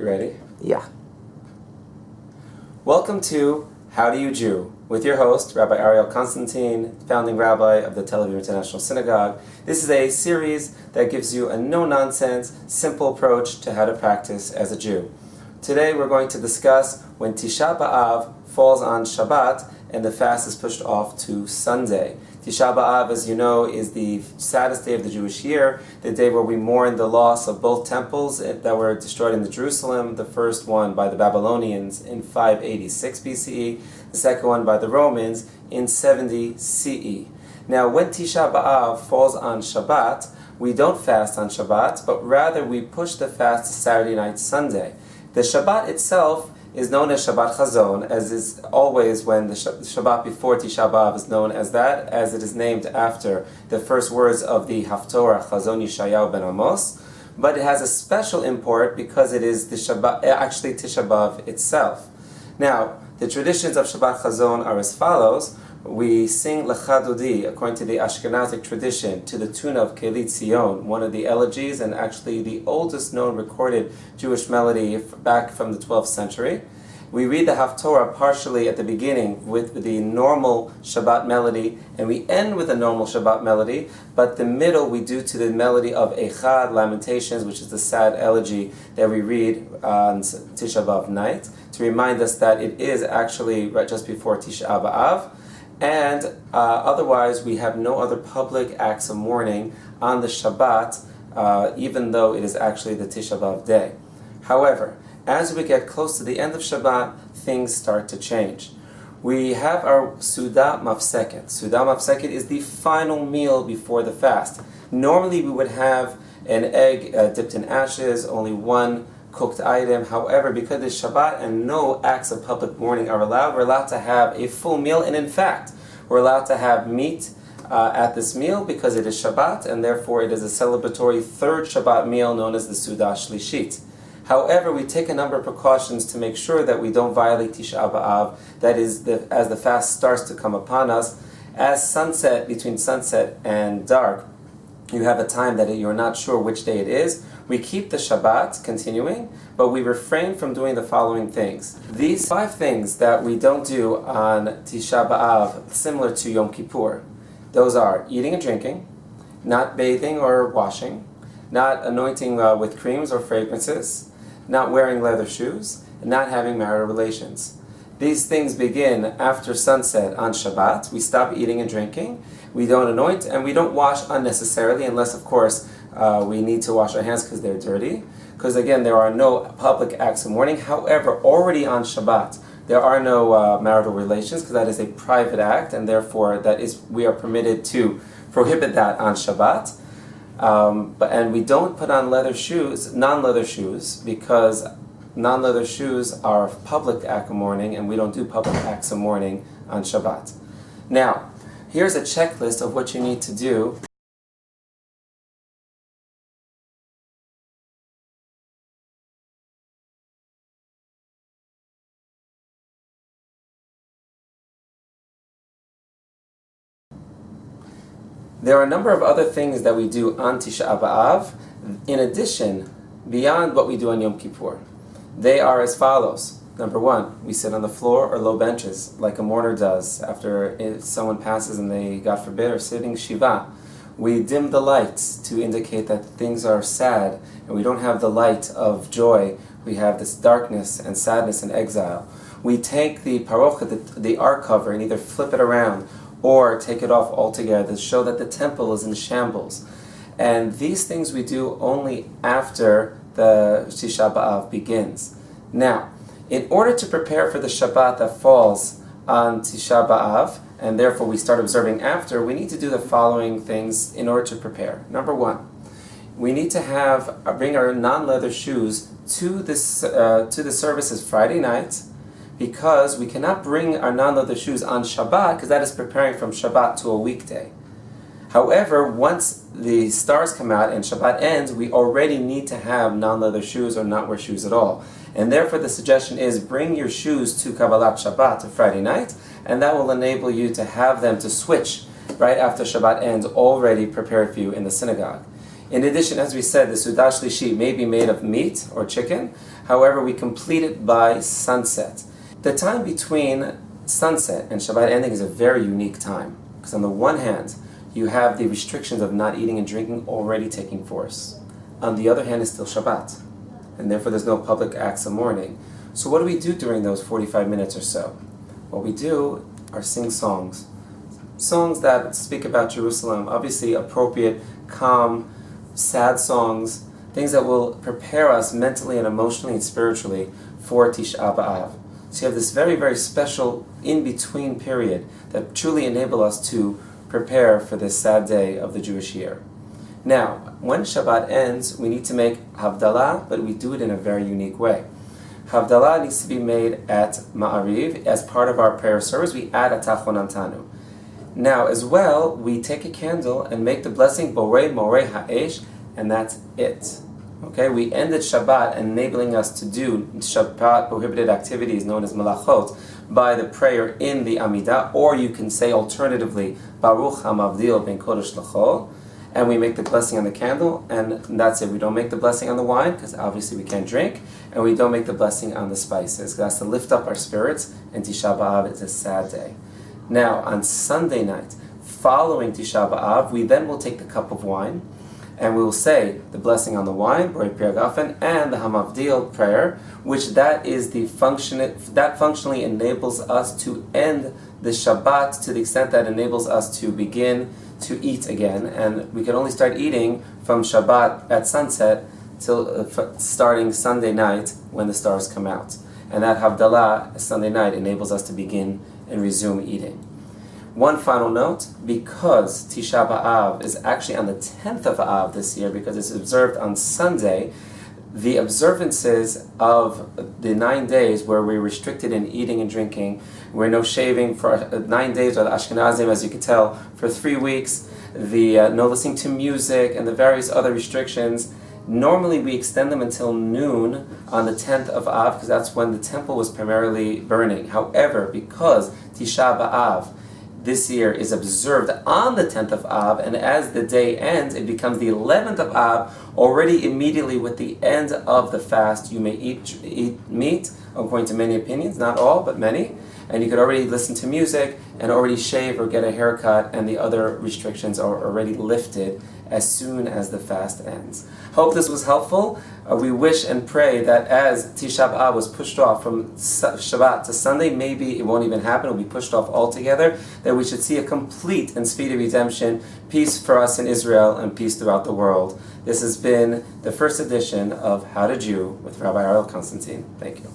You ready? Yeah. Welcome to How Do You Jew? With your host, Rabbi Ariel Konstantyn, founding rabbi of the Tel Aviv International Synagogue. This is a series that gives you a no-nonsense, simple approach to how to practice as a Jew. Today we're going to discuss when Tisha B'Av falls on Shabbat and the fast is pushed off to Sunday. Tisha B'Av, as you know, is the saddest day of the Jewish year, the day where we mourn the loss of both temples that were destroyed in Jerusalem, the first one by the Babylonians in 586 BCE, the second one by the Romans in 70 CE. Now, when Tisha B'Av falls on Shabbat, we don't fast on Shabbat, but rather we push the fast to Saturday night, Sunday. The Shabbat itself is known as Shabbat Chazon, as is always when the Shabbat before Tisha B'Av is known as that, as it is named after the first words of the Haftorah, Chazon Yeshayahu ben Amos. But it has a special import because it is the Shabbat, actually Tisha B'Av itself. Now, the traditions of Shabbat Chazon are as follows. We sing Lecha Dodi, according to the Ashkenazic tradition, to the tune of Keli Tzion, one of the elegies and actually the oldest known recorded Jewish melody back from the 12th century. We read the Haftorah partially at the beginning with the normal Shabbat melody, and we end with a normal Shabbat melody, but the middle we do to the melody of Echad, Lamentations, which is the sad elegy that we read on Tisha B'Av night, to remind us that it is actually right just before Tisha B'Av. And otherwise, we have no other public acts of mourning on the Shabbat, even though it is actually the Tisha B'Av day. However, as we get close to the end of Shabbat, things start to change. We have our Suda Mafseket. Suda Mafseket is the final meal before the fast. Normally, we would have an egg dipped in ashes, only one cooked item. However, because it's Shabbat and no acts of public mourning are allowed, we're allowed to have a full meal, and in fact, we're allowed to have meat at this meal because it is Shabbat, and therefore it is a celebratory third Shabbat meal known as the Suda Shlishit. However, we take a number of precautions to make sure that we don't violate Tisha B'Av, that is, as the fast starts to come upon us. As sunset, between sunset and dark, you have a time that you're not sure which day it is. We keep the Shabbat continuing, but we refrain from doing the following things. These 5 things that we don't do on Tisha B'Av, similar to Yom Kippur, those are eating and drinking, not bathing or washing, not anointing with creams or fragrances, not wearing leather shoes, and not having marital relations. These things begin after sunset on Shabbat. We stop eating and drinking, we don't anoint, and we don't wash unnecessarily, unless, of course, we need to wash our hands because they're dirty. Because, again, there are no public acts of mourning. However, already on Shabbat, there are no marital relations, because that is a private act, and therefore we are permitted to prohibit that on Shabbat. And we don't put on non-leather shoes, because non-leather shoes are a public act of mourning, and we don't do public acts of mourning on Shabbat. Now, here's a checklist of what you need to do. There are a number of other things that we do on Tisha B'Av, in addition, beyond what we do on Yom Kippur. They are as follows. Number 1, we sit on the floor or low benches, like a mourner does after someone passes and they, God forbid, are sitting Shiva. We dim the lights to indicate that things are sad, and we don't have the light of joy. We have this darkness and sadness and exile. We take the parochet, the ark cover, and either flip it around or take it off altogether to show that the temple is in shambles. And these things we do only after the Tisha B'Av begins. Now, in order to prepare for the Shabbat that falls on Tisha B'Av, and therefore we start observing after, we need to do the following things in order to prepare. Number 1, we need to bring our non-leather shoes to the services Friday night, because we cannot bring our non-leather shoes on Shabbat, because that is preparing from Shabbat to a weekday. However, once the stars come out and Shabbat ends, we already need to have non-leather shoes or not wear shoes at all. And therefore the suggestion is bring your shoes to Kabbalat Shabbat, to Friday night, and that will enable you to have them to switch right after Shabbat ends, already prepared for you in the synagogue. In addition, as we said, the Suda Shlishit may be made of meat or chicken. However, we complete it by sunset. The time between sunset and Shabbat ending is a very unique time, because on the one hand, you have the restrictions of not eating and drinking already taking force. On the other hand, it's still Shabbat, and therefore there's no public acts of mourning. So what do we do during those 45 minutes or so? What we do are sing songs. Songs that speak about Jerusalem, obviously appropriate, calm, sad songs, things that will prepare us mentally and emotionally and spiritually for Tisha B'Av. So you have this very, very special in-between period that truly enable us to prepare for this sad day of the Jewish year. Now, when Shabbat ends, we need to make Havdalah, but we do it in a very unique way. Havdalah needs to be made at Ma'ariv. As part of our prayer service, we add a Tachonantanu. Now, as well, we take a candle and make the blessing Borei Morei Ha'esh, and that's it. Okay, we ended Shabbat, enabling us to do Shabbat prohibited activities known as Malachot by the prayer in the Amidah, or you can say alternatively, Baruch HaMavdil Ben Kodesh L'Chol, and we make the blessing on the candle, and that's it. We don't make the blessing on the wine, because obviously we can't drink, and we don't make the blessing on the spices, because that's to lift up our spirits, and Tisha B'Av is a sad day. Now, on Sunday night, following Tisha B'Av, we then will take the cup of wine, and we will say the blessing on the wine, Borei Pri Hagafen, and the Hamavdil prayer, which that functionally enables us to end the Shabbat to the extent that enables us to begin to eat again, and we can only start eating from Shabbat at sunset till starting Sunday night when the stars come out. And that Havdalah, Sunday night, enables us to begin and resume eating. One final note, because Tisha B'Av is actually on the 10th of Av this year, because it's observed on Sunday, the observances of the 9 days where we're restricted in eating and drinking, we're no shaving for 9 days, or the Ashkenazim, as you can tell, for 3 weeks, the no listening to music, and the various other restrictions, normally we extend them until noon on the 10th of Av, because that's when the temple was primarily burning. However, because Tisha B'Av this year is observed on the 10th of Av, and as the day ends, it becomes the 11th of Av. Already immediately with the end of the fast, you may eat meat, according to many opinions, not all, but many, and you could already listen to music and already shave or get a haircut, and the other restrictions are already lifted as soon as the fast ends. Hope this was helpful. We wish and pray that as Tisha B'Av was pushed off from Shabbat to Sunday, maybe it won't even happen, it will be pushed off altogether, that we should see a complete and speedy redemption, peace for us in Israel, and peace throughout the world. This has been the first edition of How to Jew with Rabbi Ariel Konstantyn. Thank you.